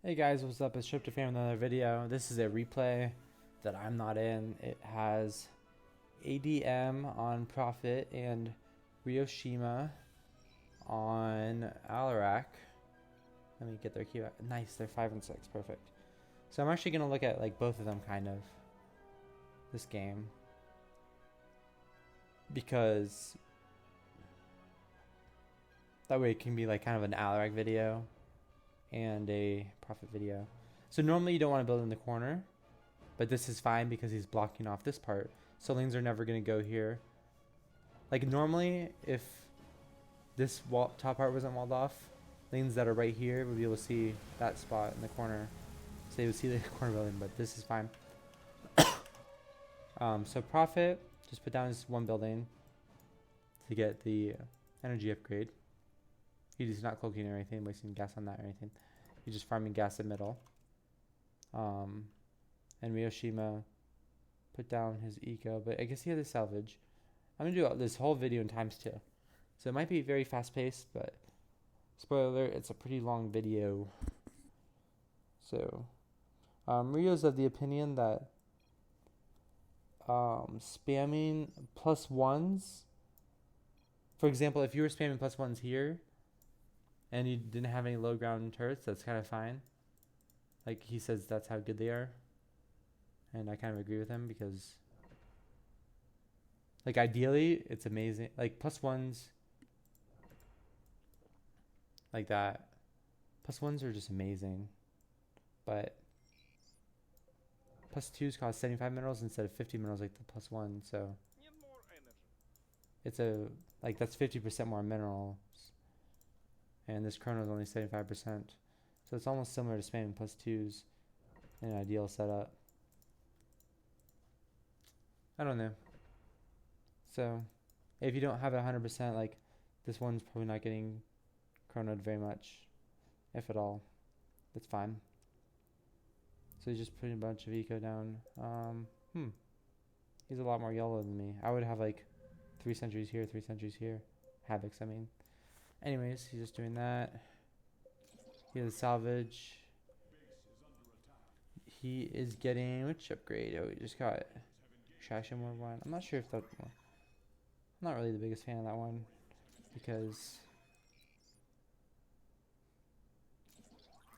Hey guys, what's up? It's Tryptophan with another video. This is a replay that I'm not in. It has ADM on Profit and Riyoshima on Alarak. Let me get their key. Nice, they're 5 and 6, perfect. So I'm actually gonna look at like both of them kind of this game because that way it can be like kind of an Alarak video and a Profit video. So normally you don't want to build in the corner. But this is fine because he's blocking off this part. So lanes are never going to go here. Like normally, if this top part wasn't walled off, lanes that are right here would be able to see that spot in the corner. So they would see the corner building, but this is fine. So Profit, just put down his one building to get the energy upgrade. He's not cloaking or anything, wasting gas on that or anything. He's just farming gas in middle. And Riyoshima put down his eco, but I guess he had a salvage. I'm gonna do this whole video in ×2, so it might be very fast paced, but spoiler alert, it's a pretty long video. So Rio's of the opinion that spamming +1s, for example, if you were spamming +1s here and you didn't have any low ground turrets, that's kind of fine. Like he says that's how good they are. And I kind of agree with him because, like, ideally, it's amazing. Like, +1s, like that. +1s are just amazing. But +2s cost 75 minerals instead of 50 minerals like the +1. So it's like, that's 50% more minerals. And this chrono is only 75%. So it's almost similar to spamming +2s in an ideal setup. I don't know. So if you don't have it 100%, like this one's probably not getting chronoed very much, if at all. That's fine. So he's just putting a bunch of eco down. He's a lot more yellow than me. I would have like 3 sentries here, 3 sentries here. Havocs, I mean. Anyways, he's just doing that. He has a salvage. He is getting which upgrade? Oh, he just got Traction War 1. I'm not sure if that. I'm not really the biggest fan of that one because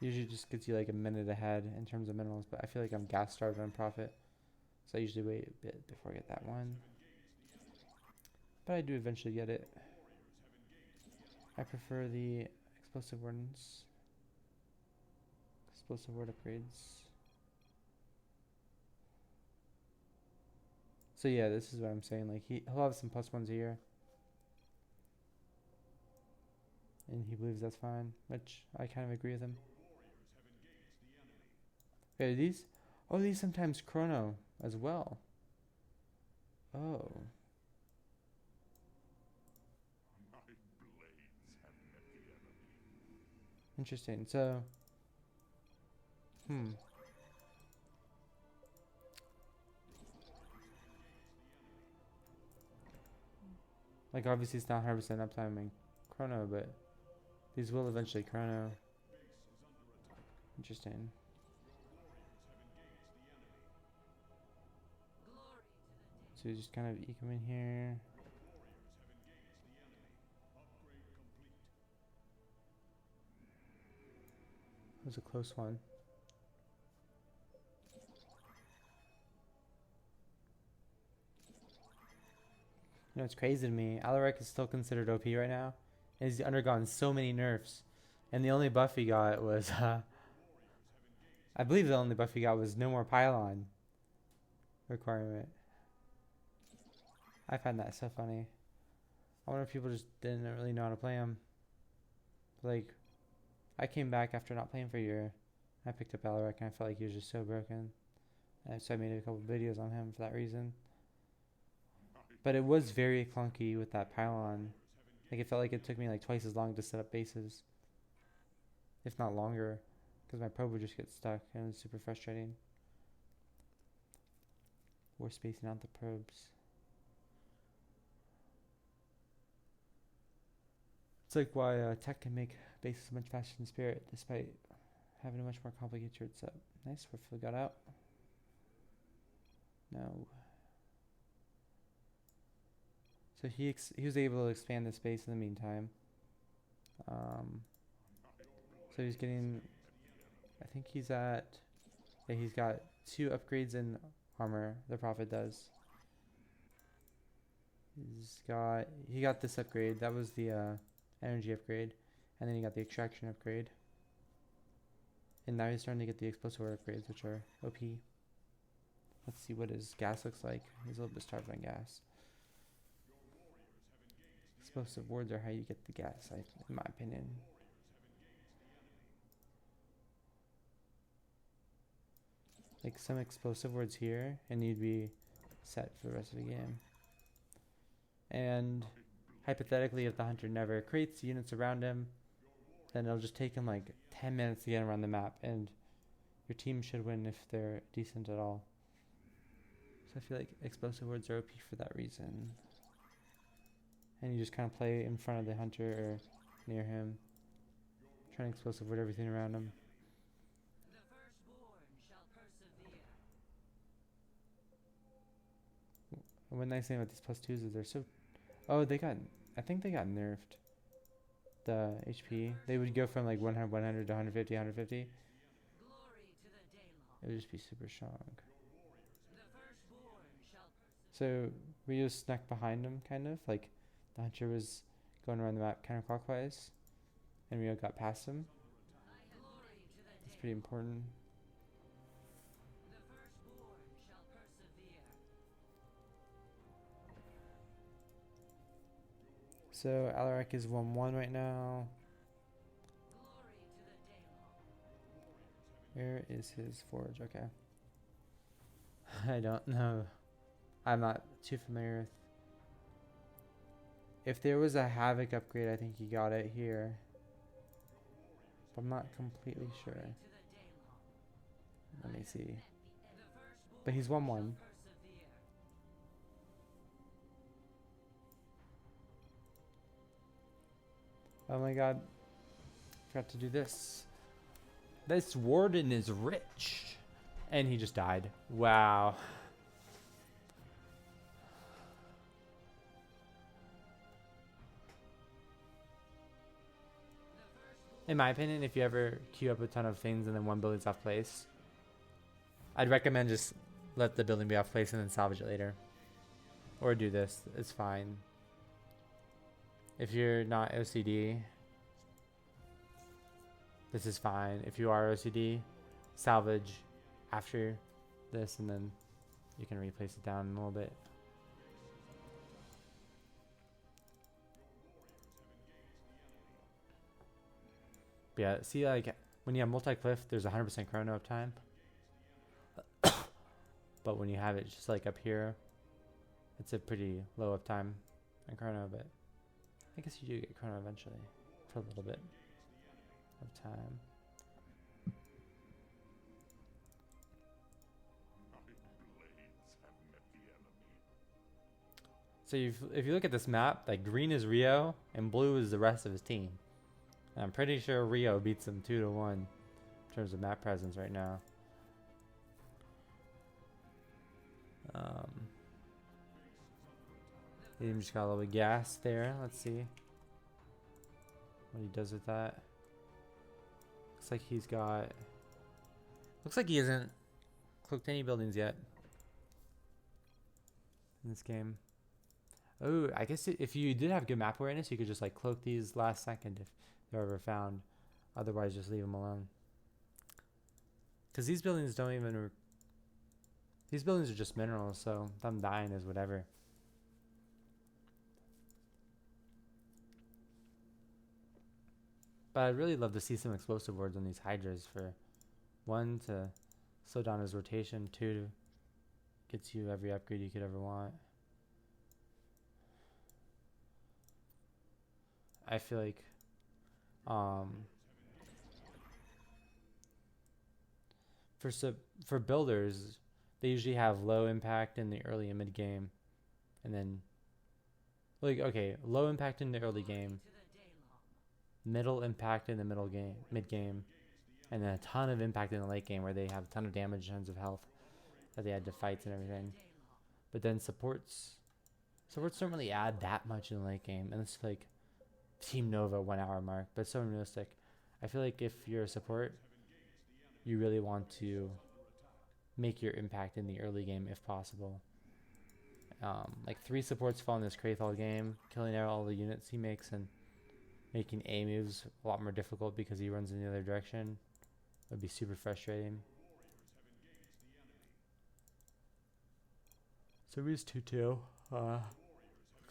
usually just gets you like a minute ahead in terms of minerals, but I feel like I'm gas starved on Profit, so I usually wait a bit before I get that one. But I do eventually get it. I prefer the explosive wardens, explosive ward upgrades. So yeah, this is what I'm saying. Like he'll have some +1s here, and he believes that's fine, which I kind of agree with him. Okay, these? Oh, these sometimes chrono as well. Oh. Interesting. So, like obviously it's not 100% uptime in chrono, but these will eventually chrono. Interesting. So you just kind of eco in here. That was a close one. You know, it's crazy to me. Alarak is still considered OP right now, and he's undergone so many nerfs. And the only buff he got was, I believe the only buff he got was no more pylon requirement. I find that so funny. I wonder if people just didn't really know how to play him. Like, I came back after not playing for a year. I picked up Alarak and I felt like he was just so broken. And so I made a couple videos on him for that reason. But it was very clunky with that pylon. Like it felt like it took me like twice as long to set up bases, if not longer, because my probe would just get stuck and it was super frustrating. We're spacing out the probes. It's like why tech can make bases much faster than Spirit, despite having a much more complicated setup. Nice, Swiftly got out. No. So he was able to expand the space in the meantime. So he's getting, I think he's at, yeah, he's got 2 upgrades in armor, the Prophet does. He got this upgrade, that was the energy upgrade, and then he got the extraction upgrade. And now he's starting to get the explosive ward upgrades, which are OP. Let's see what his gas looks like. He's a little bit starved on gas. Explosive wards are how you get the gas, in my opinion. Like some explosive wards here, and you'd be set for the rest of the game. And hypothetically, if the hunter never creates units around him, then it'll just take him like 10 minutes to get around the map, and your team should win if they're decent at all. So I feel like explosive wards are OP for that reason. And you just kind of play in front of the hunter or near him, trying to explosive ward everything around him. And one nice thing about these +2s is they're so... Oh, I think they got nerfed. The HP. They would go from like 100 to 150, 150. It would just be super strong. So Ryo snuck behind him, kind of. Like the hunter was going around the map counterclockwise, and Ryo got past him. That's pretty important. So Alarak is 1-1 right now. Where is his forge? Okay. I don't know. I'm not too familiar with. If there was a Havoc upgrade, I think he got it here. But I'm not completely sure. Let me see. But he's 1-1. Oh my god. Forgot to do this. This warden is rich. And he just died. Wow. In my opinion, if you ever queue up a ton of things and then one building's off place, I'd recommend just let the building be off place and then salvage it later. Or do this. It's fine. If you're not OCD, this is fine. If you are OCD, salvage after this and then you can replace it down a little bit. But yeah, see, like when you have multi-cliff, there's 100% chrono uptime. But when you have it just like up here, it's a pretty low uptime and chrono, but I guess you do get chrono eventually for a little bit of time. So if you look at this map, like green is Ryo and blue is the rest of his team. And I'm pretty sure Ryo beats him 2-1 in terms of map presence right now. He even just got a little bit of gas there. Let's see what he does with that. Looks like he's got... Looks like he hasn't cloaked any buildings yet in this game. Oh, I guess if you did have good map awareness, you could just like cloak these last second if they're ever found. Otherwise, just leave them alone. Because these buildings don't even... These buildings are just minerals, so them dying is whatever. But I'd really love to see some explosive wards on these Hydras for 1 to slow down his rotation, 2 gets you every upgrade you could ever want. I feel like for builders, they usually have low impact in the early and mid game, and then like low impact in the early game, middle impact in the mid game, and then a ton of impact in the late game where they have a ton of damage, tons of health that they had to fight and everything. But then supports don't really add that much in the late game, and it's like Team Nova 1 hour mark, but it's so unrealistic. I feel like if you're a support, you really want to make your impact in the early game if possible. Like 3 supports fall in this Krathol game, killing out all the units he makes and making A moves a lot more difficult because he runs in the other direction would be super frustrating. So he's 2-2. Looks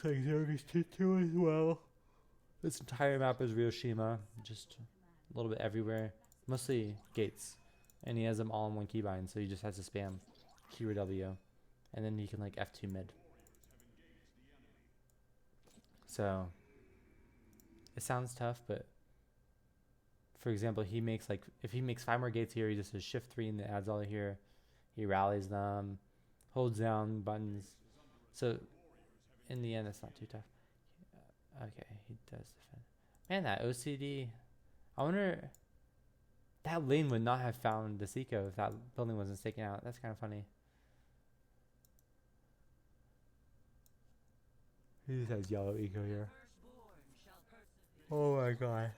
like Zerg's 2-2 as well. This entire map is Riyoshima, just a little bit everywhere. Mostly gates. And he has them all in one keybind, so he just has to spam Q or W. And then he can like F2 mid. So it sounds tough, but for example, he makes like, if he makes 5 more gates here, he just does shift 3 and then adds all here. He rallies them, holds down buttons. So in the end, it's not too tough. Okay, he does defend. Man, that OCD. I wonder, that lane would not have found this eco if that building wasn't sticking out. That's kind of funny. He just has yellow eco here. Oh my god.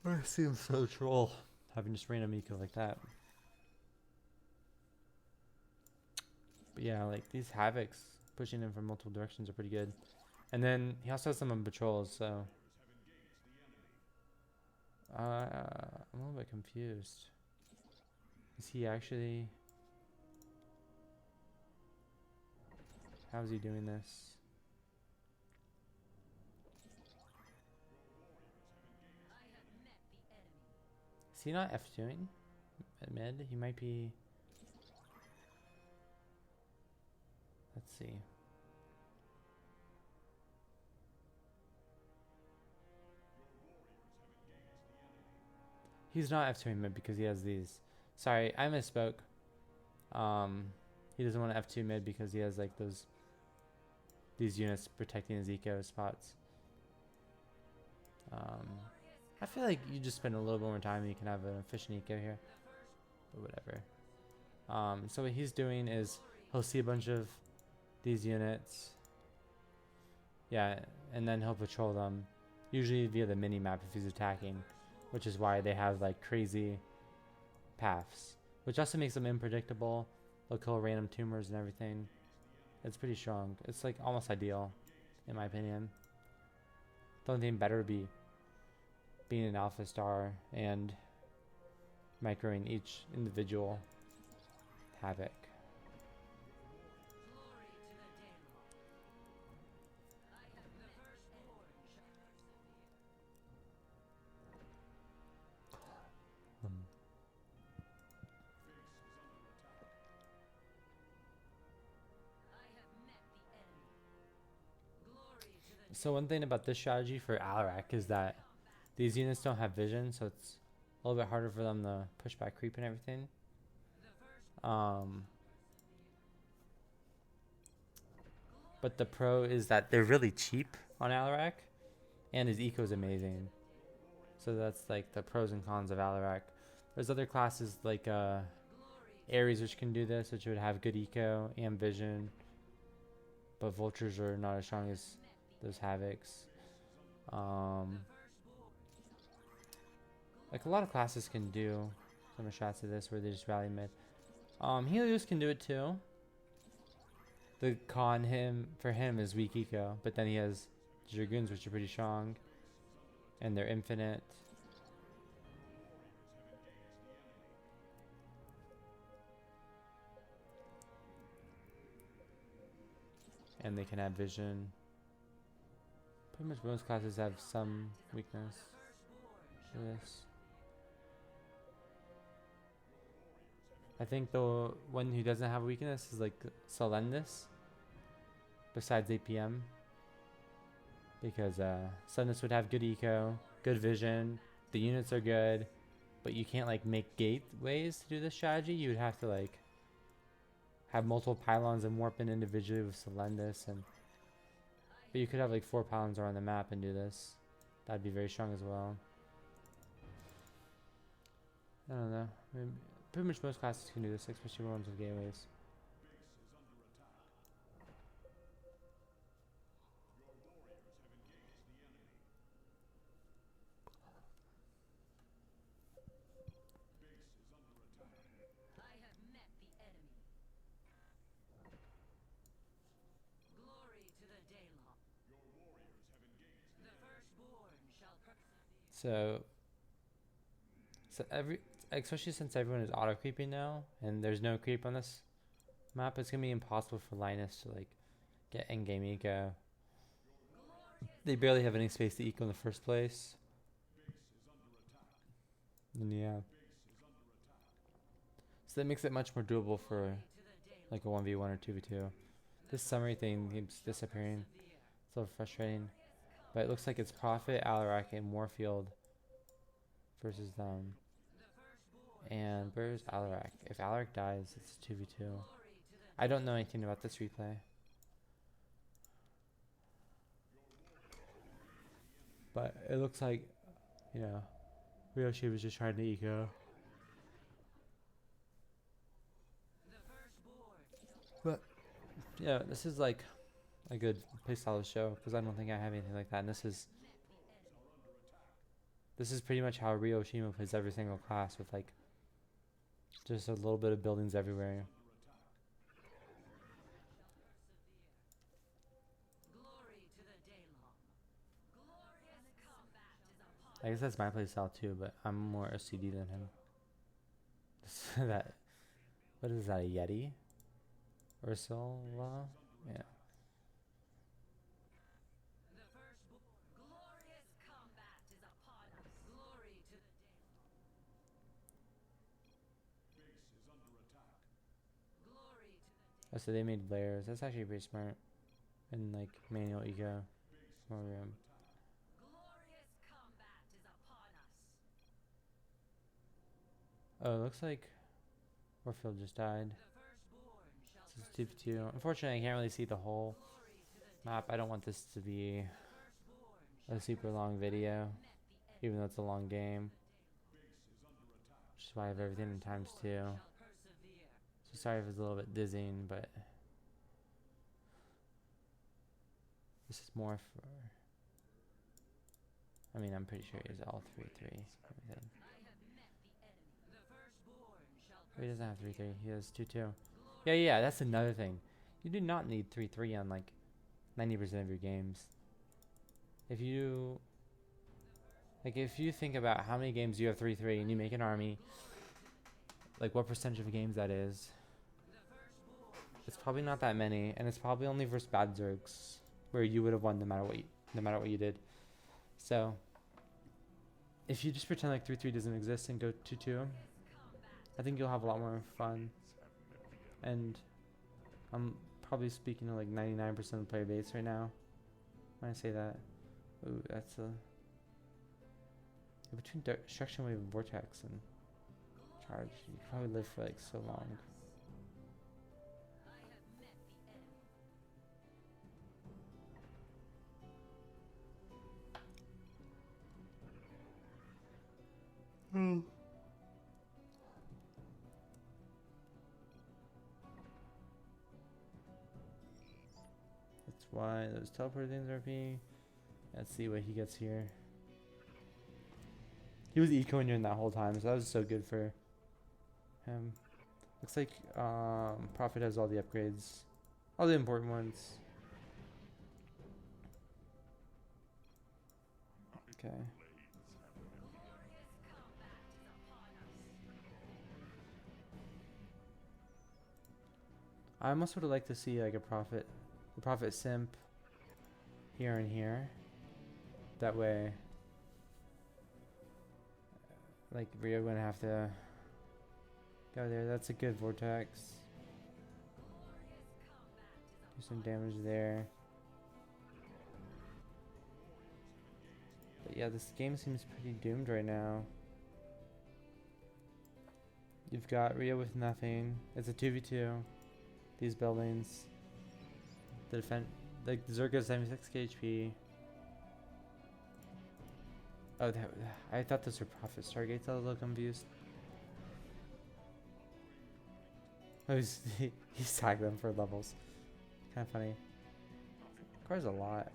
It seems so troll having just random eco like that. But yeah, like these Havocs pushing in from multiple directions are pretty good. And then he also has some on patrols, so I'm a little bit confused. Is he actually, how is he doing this? Is he not F2ing at mid? He might be. Let's see. He's not F2ing mid because he has these. Sorry, I misspoke. He doesn't want to F2 mid because he has like these units protecting his eco spots. I feel like you just spend a little bit more time and you can have an efficient eco here. But whatever. So what he's doing is he'll see a bunch of these units. Yeah, and then he'll patrol them. Usually via the mini map if he's attacking. Which is why they have like crazy paths. Which also makes them unpredictable. They'll kill random tumors and everything. It's pretty strong. It's like almost ideal, in my opinion. The only thing better would be being an alpha star and microing each individual Havoc. So one thing about this strategy for Alarak is that these units don't have vision, so it's a little bit harder for them to push back creep and everything. But the pro is that they're really cheap on Alarak, and his eco is amazing. So that's like the pros and cons of Alarak. There's other classes like Ares which can do this, which would have good eco and vision, but vultures are not as strong as those Havocs. Like a lot of classes can do some shots of this where they just rally mid. Helios can do it too. The con for him is weak eco, but then he has Dragoons which are pretty strong, and they're infinite. And they can have vision. Pretty much most classes have some weakness for this. I think the one who doesn't have weakness is like Solendus, besides APM. Because Solendus would have good eco, good vision, the units are good, but you can't like make gateways to do this strategy. You would have to like have multiple pylons and warp in individually with Solendus, and but you could have like 4 pylons around the map and do this. That'd be very strong as well. I don't know. I mean, pretty much most classes can do this, especially ones with gateways. So especially since everyone is auto creeping now, and there's no creep on this map, it's gonna be impossible for Linus to like get in-game eco. They barely have any space to eco in the first place. And yeah. So that makes it much more doable for like a 1v1 or 2v2. This summary thing keeps disappearing. It's a little frustrating. But it looks like it's Prophet, Alarak, and Warfield versus them. And where's Alarak? If Alarak dies, it's 2v2. I don't know anything about this replay. But it looks like, you know, Riyoshima was just trying to eco. But, yeah, this is like a good playstyle to show, because I don't think I have anything like that. And this is pretty much how Riyoshima plays every single class, with like just a little bit of buildings everywhere. I guess that's my playstyle too, but I'm more OCD than him. What is that, a Yeti? Ursula? Yeah. Oh, so they made layers. That's actually pretty smart. And like manual eco. More room. Oh, it looks like Warfield just died. This is 2v2. Unfortunately, I can't really see the whole map. I don't want this to be a super long video, even though it's a long game. Which is why I have everything in times 2. So sorry if it's a little bit dizzying, but this is more for, I mean, I'm pretty sure he has all 3-3 everything. Oh, he doesn't have 3-3. He has 2-2. Yeah, that's another thing. You do not need 3-3 on like 90% of your games. If you think about how many games you have 3-3 and you make an army, like what percentage of games that is, it's probably not that many, and it's probably only versus bad Zergs, where you would have won no matter what you did. So if you just pretend like 3-3 doesn't exist and go 2-2, I think you'll have a lot more fun. And I'm probably speaking to like 99% of the player base right now when I say that. Ooh, that's between Destruction Wave and Vortex and Charge, you could probably live for like so long. That's why those teleport things are being. Let's see what he gets here. He was ecoing during that whole time, so that was so good for him. Looks like Prophet has all the upgrades, all the important ones. Okay. I almost would have liked to see like the Prophet simp here and here. That way, like Rio gonna have to go there. That's a good Vortex. Do some damage there. But yeah, this game seems pretty doomed right now. You've got Rio with nothing. It's a 2v2. These buildings. The Zerg has 76k HP. Oh, I thought those were profit stargates. I was a little confused. Oh, he's tagged them for levels. Kind of funny. Requires a lot.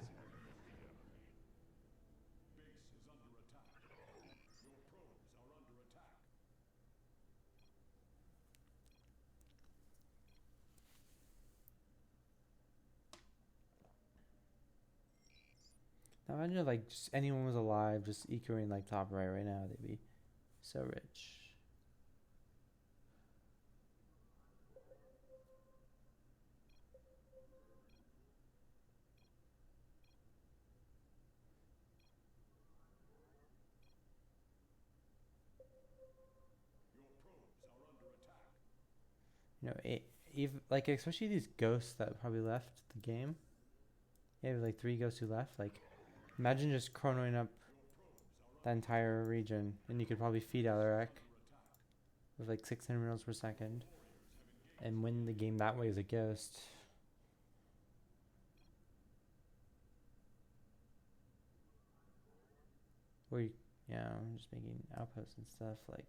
Now imagine if like just anyone was alive, just ecoing like top right now, they'd be so rich. You know, even like especially these ghosts that probably left the game. Yeah, like 3 ghosts who left. Like, imagine just chronoing up that entire region, and you could probably feed Alarak with like 600 minerals per second, and win the game that way as a ghost. Or yeah, I'm just making outposts and stuff. Like,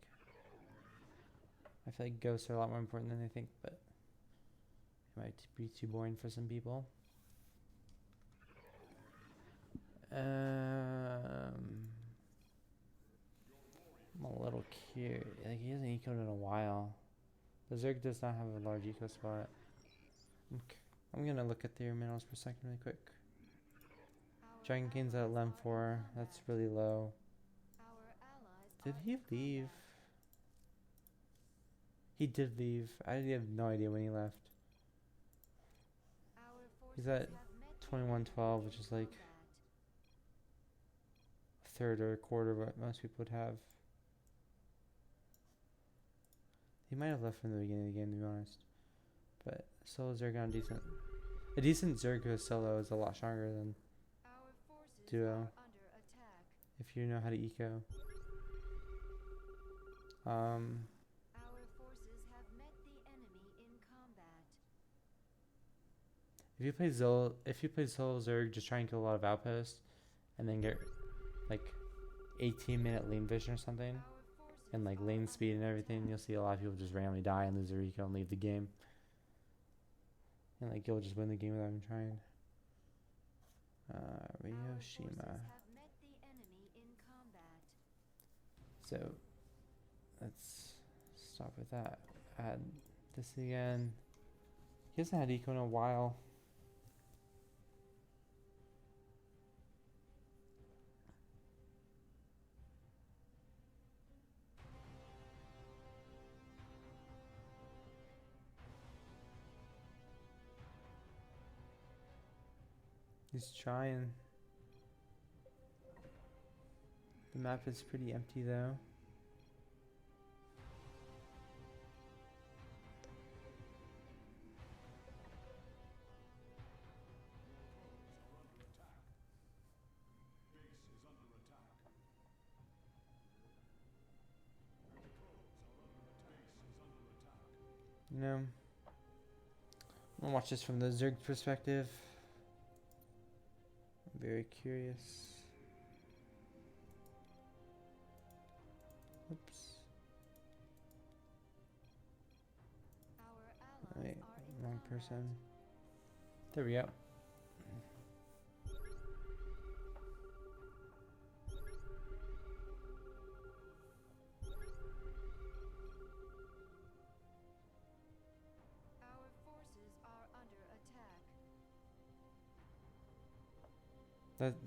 I feel like ghosts are a lot more important than I think, but it might be too boring for some people. I'm a little curious. Like, he hasn't ecoed in a while. The Zerg does not have a large eco spot. I'm gonna look at their minerals per second really quick. Dragon King's at Lem 4. That's really low. Did he leave? He did leave. I have no idea when he left. He's at 2112, which is like a third or a quarter of what most people would have. He might have left from the beginning of the game, to be honest. But solo Zerg on decent. A decent Zerg with solo is a lot stronger than duo. If you know how to eco. If you play solo Zerg, just try and kill a lot of outposts, and then get like 18-minute lane vision or something, and like lane speed and everything. You'll see a lot of people just randomly die and lose their eco and leave the game, and like you'll just win the game without even trying. Riyoshima. So let's stop with that. Add this again. He hasn't had eco in a while. He's trying. The map is pretty empty though. You know, I'm gonna watch this from the Zerg perspective. I'm very curious. Oops. Wait, wrong person. There we go.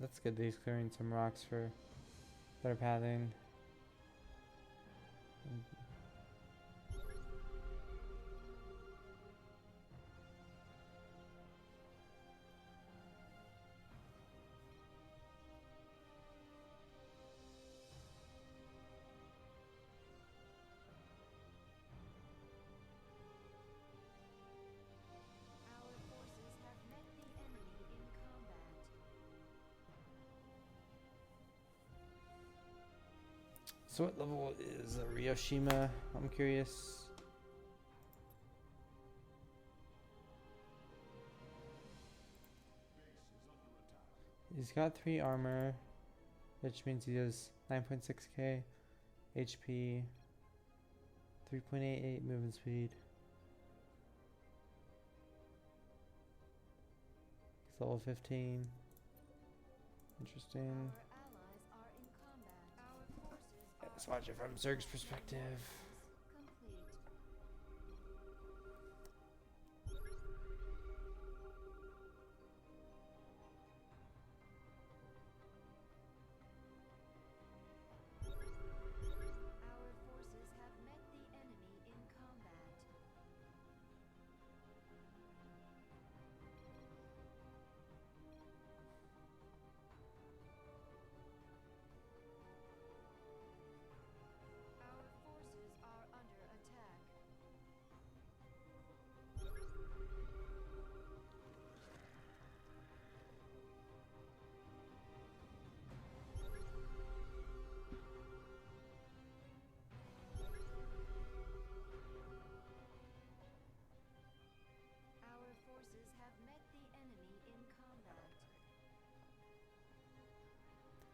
That's good that he's clearing some rocks for better pathing. So what level is Riyoshima? I'm curious. He's got 3 armor. which means he has 9.6k HP, 3.88 movement speed. He's level 15. Interesting. Let's watch it from Zerg's perspective.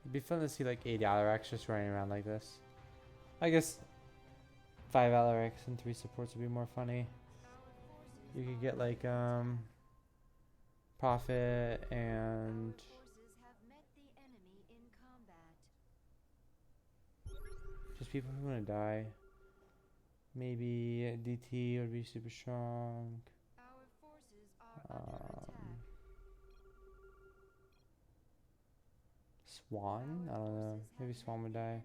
It'd be fun to see like 80 Alaraks just running around like this. I guess 5 Alaraks and 3 supports would be more funny. You could get like Prophet and just people who want to die. Maybe DT would be super strong. Swan? I don't know. Maybe Swan would die.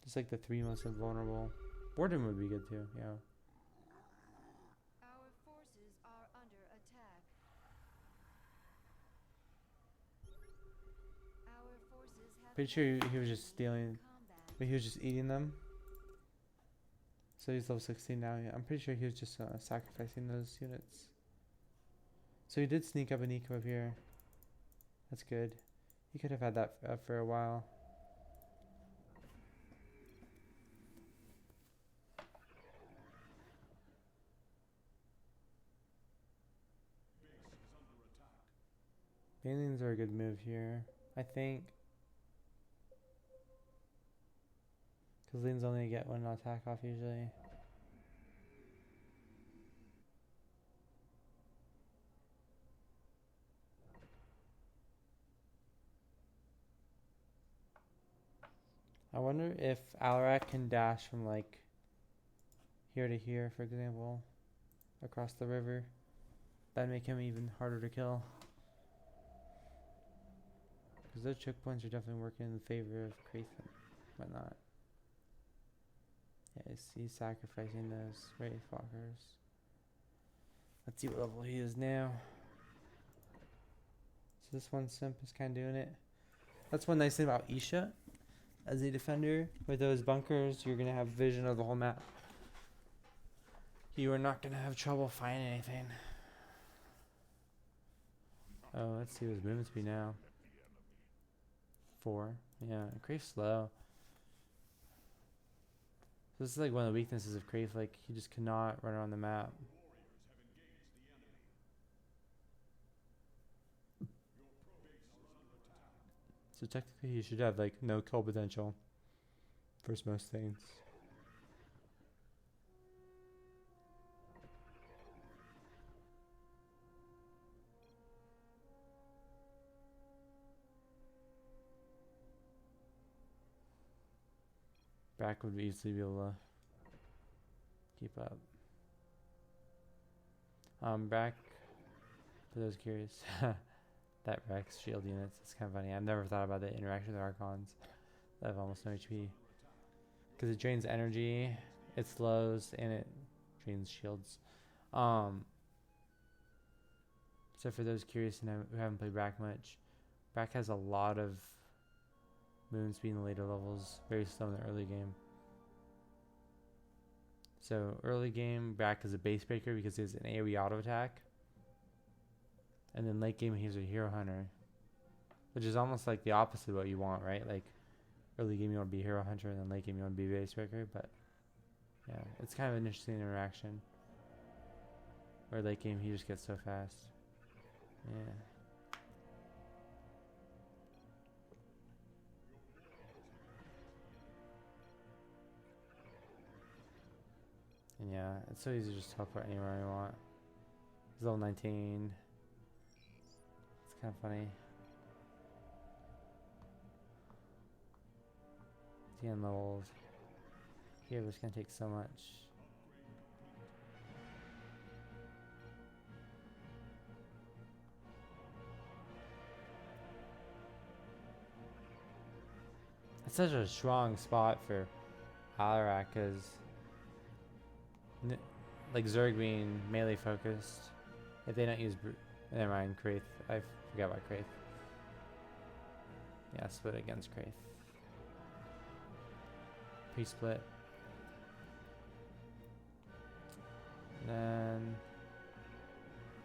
Just like the 3 most invulnerable. Warden would be good too, yeah. Pretty sure he was just stealing, but he was just eating them. So he's level 16 now. Yeah, I'm pretty sure he was just sacrificing those units. So he did sneak up an eco up here. That's good. He could have had that for a while. Banelings are a good move here, I think. Because lanes only get 1 attack off usually. I wonder if Alarak can dash from like here to here, for example, across the river. That'd make him even harder to kill. Because those choke points are definitely working in favor of Kraith and whatnot. Yeah, he's sacrificing those Wraith Walkers. Let's see what level he is now. So this one simp is kind of doing it. That's one nice thing about Isha. As a defender, with those bunkers, you're going to have vision of the whole map. You are not going to have trouble finding anything. Oh, let's see what his movement speed now. 4. Yeah, Kraith's slow. This is like one of the weaknesses of Kraith. Like, he just cannot run around the map. So technically he should have like no kill potential for most things. Brack would easily be able to keep up. Brack, for those curious, that Rex shield units, it's kind of funny. I've never thought about the interaction with Archons that have almost no HP. Because it drains energy, it slows, and it drains shields. So for those curious and who haven't played Brack much, Brack has a lot of movement speed in the later levels, very slow in the early game. So early game, Brack is a base breaker because he has an AoE auto attack. And then late game, he's a hero hunter, which is almost like the opposite of what you want, right? Like early game, you want to be a hero hunter, and then late game, you want to be a base breaker. But yeah, it's kind of an interesting interaction. Or late game, he just gets so fast. Yeah. And yeah, it's so easy to just teleport anywhere you want. He's level 19. It's kind of funny. The end levels. Here, it's gonna take so much. It's such a strong spot for Alarak because, like Zerg being melee focused, if they don't use never mind, Kraith. I forgot about Kraith. Yeah, split against Kraith. Pre-split. Then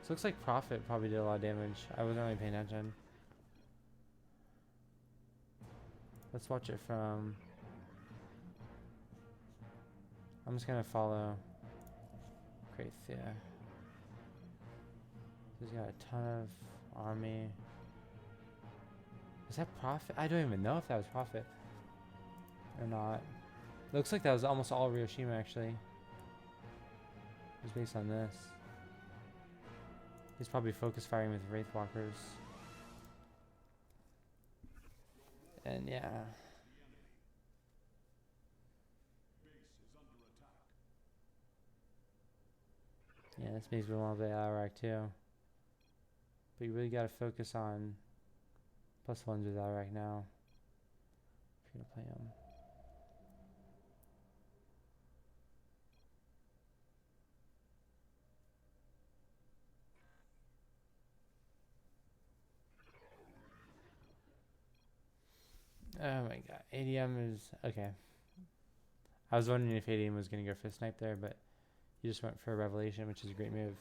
this looks like Prophet probably did a lot of damage. I wasn't really paying attention. Let's watch it from. I'm just gonna follow Kraith, yeah. He's got a ton of army. Was that Prophet? I don't even know if that was Prophet or not. Looks like that was almost all Riyoshima actually. It was based on this. He's probably focus firing with Wraith Walkers. And yeah. Yeah, this makes me want to play Alarak too. But you really gotta focus on +1s with Alarak now. If you're gonna play him. Oh my god, ADM is okay. I was wondering if ADM was gonna go for a snipe there, but he just went for a revelation, which is a great move.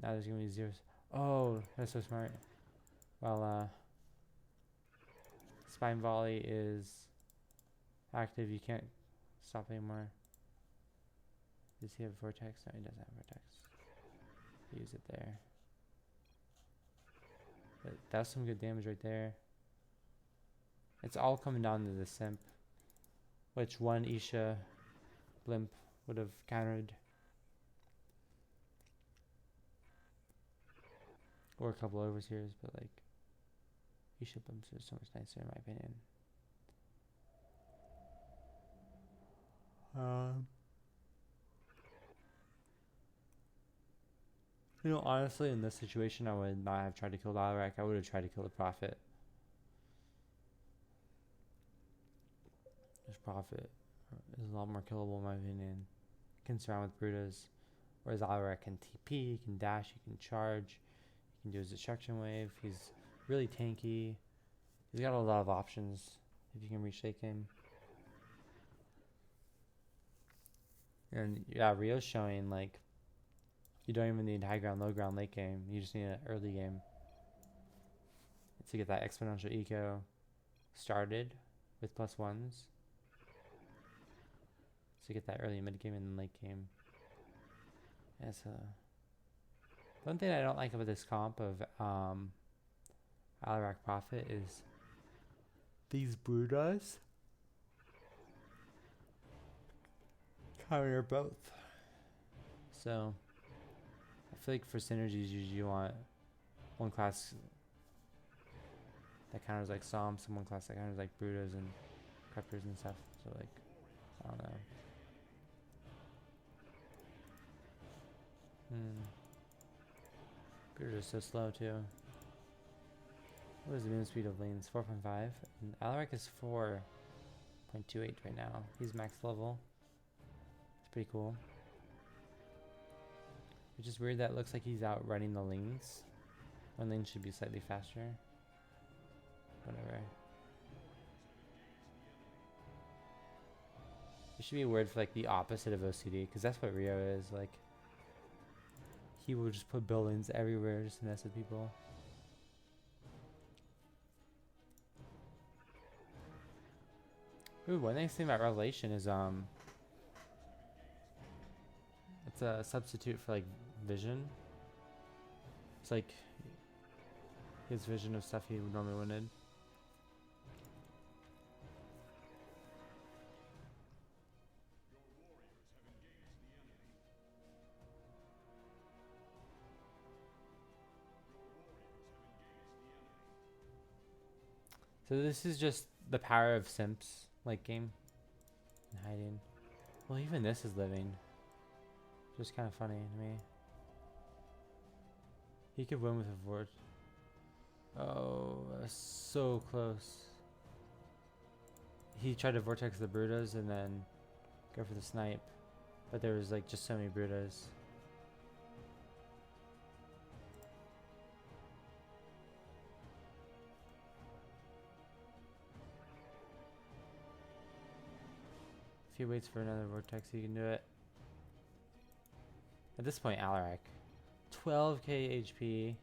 Now there's gonna be zeros. Oh, that's so smart. Well, Spine Volley is active. You can't stop anymore. Does he have Vortex? No, he doesn't have Vortex. Use it there. But that's some good damage right there. It's all coming down to the Simp, which one Isha Blimp would have countered. Or a couple overseers, but like Isha Blimps are so much nicer in my opinion. You know, honestly, in this situation, I would not have tried to kill the Alarak. I would have tried to kill the Prophet. This Prophet is a lot more killable in my opinion. Can surround with Brutas. Whereas Alarak can TP, he can dash, he can charge, he can do his destruction wave. He's really tanky. He's got a lot of options if you can reshake him. And yeah, Rio's showing like you don't even need high ground, low ground, late game. You just need an early game to get that exponential eco started with +1s. To get that early mid game and late game. Yeah, so one thing I don't like about this comp of Alarak Prophet is these Brudas counter both. So I feel like for synergies usually you want one class that counters like Psalms, and one class that counters like Brutas and Creepers and stuff. So like I don't know. Brutas are so slow too. What is the movement speed of lanes? 4.5. And Alarak is 4.28 right now. He's max level. It's pretty cool. Which is weird that it looks like he's outrunning the lanes. When lanes should be slightly faster. Whatever. It should be a word for like the opposite of OCD, because that's what Rio is. Like, he will just put buildings everywhere just to mess with people. Ooh, one nice thing about Revelation is it's a substitute for like vision. It's like his vision of stuff he normally wanted. So this is just the power of simps, like game. And hiding. Well, even this is living. Just kind of funny to me. He could win with a Vort. Oh, so close. He tried to vortex the Brutas and then go for the snipe. But there was like just so many Brutas. If he waits for another vortex, he can do it. At this point, Alarak. 12k HP.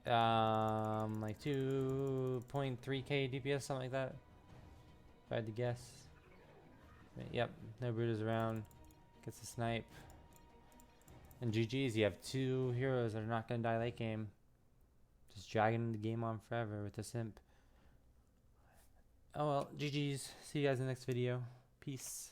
Like 2.3k DPS, something like that. If I had to guess. Yep, no Brutus around. Gets a snipe. And GG's, you have two heroes that are not going to die late game. Just dragging the game on forever with the simp. Oh well, GG's. See you guys in the next video. Peace.